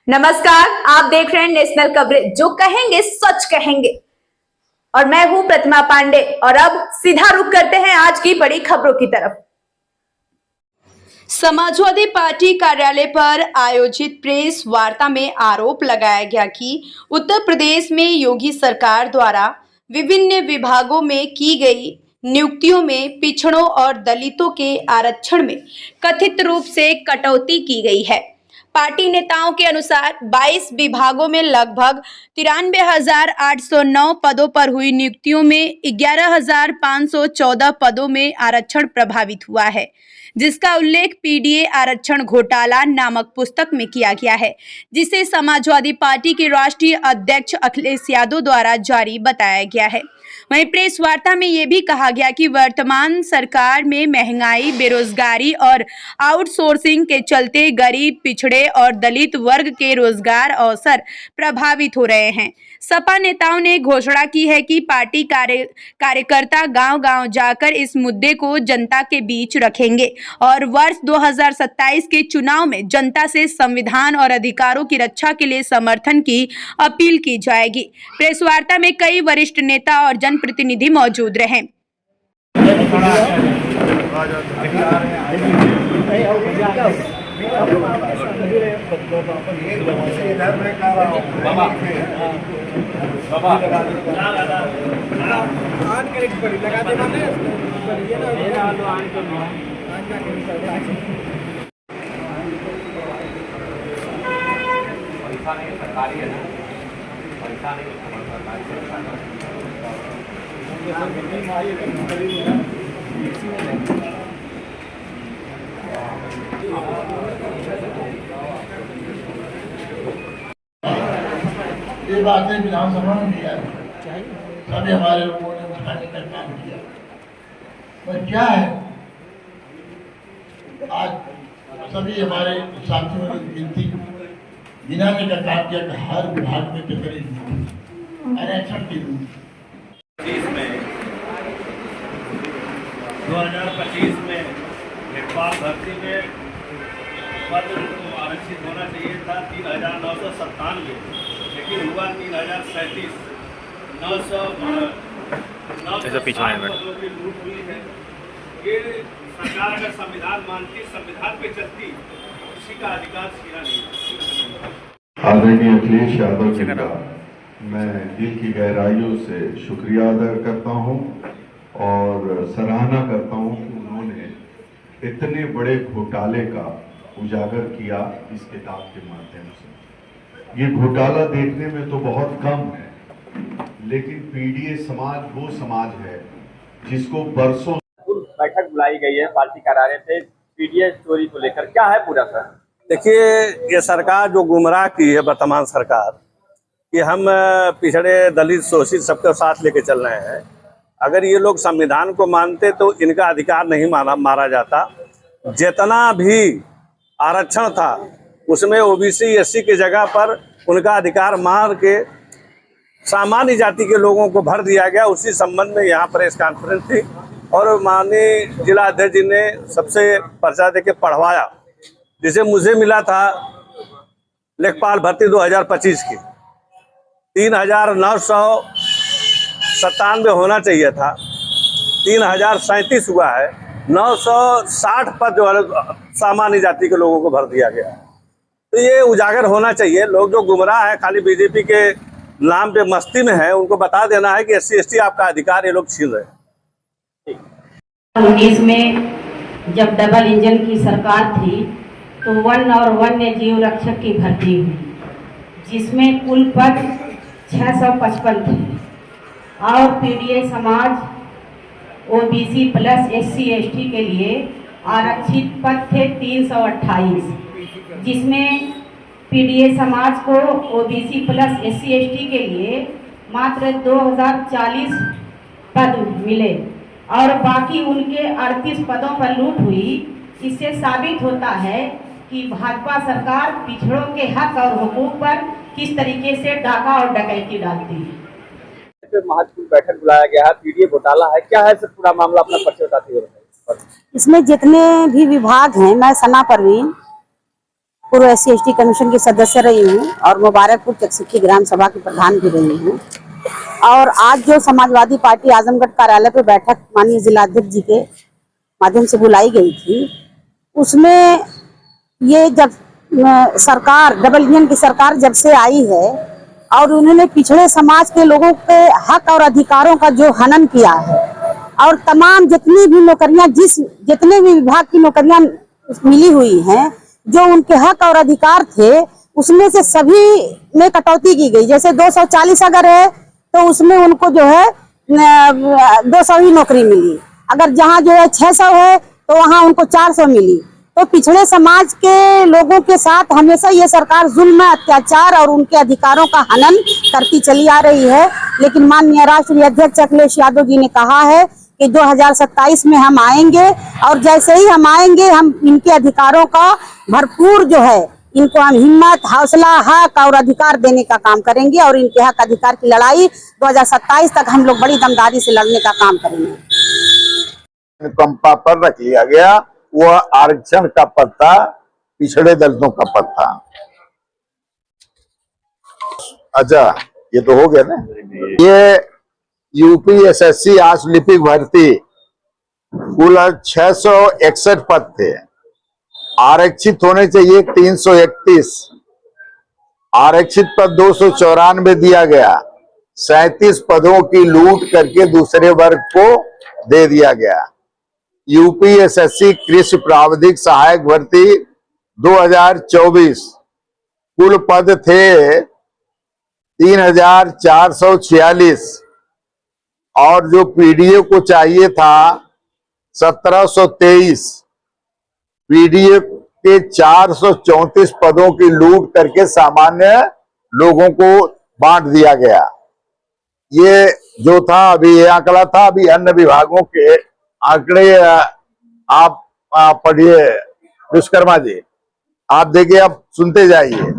नमस्कार, आप देख रहे हैं नेशनल कवरेज, जो कहेंगे सच कहेंगे। और मैं हूं प्रतिमा पांडे। और अब सीधा रुख करते हैं आज की बड़ी खबरों की तरफ। समाजवादी पार्टी कार्यालय पर आयोजित प्रेस वार्ता में आरोप लगाया गया कि उत्तर प्रदेश में योगी सरकार द्वारा विभिन्न विभागों में की गई नियुक्तियों में पिछड़ों और दलितों के आरक्षण में कथित रूप से कटौती की गई है। पार्टी नेताओं के अनुसार 22 विभागों में लगभग 93,809 पदों पर हुई नियुक्तियों में 11,514 पदों में आरक्षण प्रभावित हुआ है, जिसका उल्लेख पीडीए आरक्षण घोटाला नामक पुस्तक में किया गया है, जिसे समाजवादी पार्टी के राष्ट्रीय अध्यक्ष अखिलेश यादव द्वारा जारी बताया गया है। वहीं प्रेस वार्ता में ये भी कहा गया कि वर्तमान सरकार में महंगाई, बेरोजगारी और आउटसोर्सिंग के चलते गरीब, पिछड़े और दलित वर्ग के रोजगार अवसर प्रभावित हो रहे हैं। सपा नेताओं ने घोषणा की है कि पार्टी कार्यकर्ता गांव-गांव जाकर इस मुद्दे को जनता के बीच रखेंगे और वर्ष 2027 के चुनाव में जनता से संविधान और अधिकारों की रक्षा के लिए समर्थन की अपील की जाएगी। प्रेस वार्ता में कई वरिष्ठ नेता और जनप्रतिनिधि मौजूद रहे। सरकारी है ना, पैसा नहीं ये बातें विधानसभा में भी आई, सभी हमारे लोगों ने उठाने का काम किया। पर क्या है, आज सभी हमारे साथियों ने गिनती गिनाने का काम किया कि हर विभाग में कितने आरक्षण की 2025 में लेखपाल भर्ती में पद आरक्षित होना चाहिए था 3,997, लेकिन हुआ 3,037। 900 पदों की लूट हुई है। ये सरकार अगर संविधान मानती, संविधान पे चलती, किसी का अधिकार छीना नहीं। आदरणीय अखिलेश यादव जी का मैं दिल की गहराइयों से शुक्रिया अदा करता हूं और सराहना करता हूं कि उन्होंने इतने बड़े घोटाले का उजागर किया इस किताब के माध्यम से। ये घोटाला देखने में तो बहुत कम है, लेकिन पीडीए समाज वो समाज है जिसको बरसों बैठक बुलाई गई है पार्टी कार्यालय से पीडीए चोरी को लेकर, क्या है पूरा सर? देखिए, ये सरकार जो गुमराह की है वर्तमान सरकार, कि हम पिछड़े, दलित, शोषित सबके साथ लेके चल रहे हैं। अगर ये लोग संविधान को मानते तो इनका अधिकार नहीं मारा जाता। जितना भी आरक्षण था उसमें ओबीसी, एससी की जगह पर उनका अधिकार मार के सामान्य जाति के लोगों को भर दिया गया। उसी संबंध में यहाँ प्रेस कॉन्फ्रेंस थी और माननीय जिला अध्यक्ष जी ने सबसे पर्चा देके पढ़वाया, जिसे मुझे मिला था लेखपाल भर्ती 2025 की 3,997 होना चाहिए था, 3,037 हुआ है। 960 पद जो है सामान्य जाति के लोगों को भर दिया गया। तो ये उजागर होना चाहिए। लोग जो गुमराह है, खाली बीजेपी के नाम पे मस्ती में है, उनको बता देना है कि SC ST आपका अधिकार ये लोग छीन रहे हैं। 19 में जब डबल इंजन की सरकार थी तो वन और वन्य जीव रक्षक की भर्ती हुई, जिसमें कुल पद 655 थे और पीडीए समाज, ओबीसी प्लस SC ST के लिए आरक्षित पद थे 328, जिसमें पीडीए समाज को ओबीसी प्लस SC ST के लिए मात्र 2040 पद मिले और बाकी उनके 38 पदों पर लूट हुई। इससे साबित होता है कि भाजपा सरकार पिछड़ों के हक और हुकूक पर किस तरीके से डाका और डकैती डालती है। महत्वपूर्ण बैठक बुलाया गया है, पीडीए घोटाला है, क्या है सर पूरा मामला? अपना परिचय बताते हुए। इसमें जितने भी विभाग हैं, मैं सना परवीन, पूर्व SC/ST कमीशन की सदस्य रही हूँ और मुबारकपुर चकसिक्की ग्राम सभा की प्रधान भी रही हूँ। और आज जो समाजवादी पार्टी आजमगढ़ कार्यालय पे बैठक माननीय जिलाध्यक्ष जी के माध्यम से बुलाई गई थी, उसमें ये जब सरकार डबल इंजन की सरकार जब से आई है और उन्होंने पिछड़े समाज के लोगों के हक और अधिकारों का जो हनन किया है और तमाम जितनी भी नौकरियां जितने भी विभाग की नौकरियां मिली हुई हैं, जो उनके हक और अधिकार थे उसमें से सभी में कटौती की गई। जैसे 240 अगर है तो उसमें उनको जो है 200 ही नौकरी मिली, अगर जहाँ जो है 600 है तो वहाँ उनको 400 मिली। तो पिछड़े समाज के लोगों के साथ हमेशा ये सरकार जुल्म, अत्याचार और उनके अधिकारों का हनन करती चली आ रही है। लेकिन माननीय राष्ट्रीय अध्यक्ष अखिलेश यादव जी ने कहा है कि 2027 में हम आएंगे और जैसे ही हम आएंगे हम इनके अधिकारों का भरपूर जो है इनको हम हिम्मत, हौसला, हक और अधिकार देने का काम करेंगे और इनके हक अधिकार की लड़ाई 2027 तक हम लोग बड़ी दमदारी से लड़ने का काम करेंगे। कंपा पर रख लिया गया, वह आरक्षण का पद था, पिछड़े दलितों का पद था। अच्छा, ये तो हो गया ना। ये UPSSC आज लिपिक भर्ती कुल 661 पद थे, आरक्षित होने चाहिए 331, आरक्षित पद 294 दिया गया, 37 पदों की लूट करके दूसरे वर्ग को दे दिया गया। UPSSC कृषि प्राविधिक सहायक भर्ती 2024 कुल पद थे 3446 और जो PDA को चाहिए था 1723, PDA के 434 पदों की लूट करके सामान्य लोगों को बांट दिया गया। ये जो था अभी ये आंकड़ा था, अभी अन्य विभागों के आंकड़े आप पढ़िए विश्वकर्मा जी, आप देखिए, आप सुनते जाइए।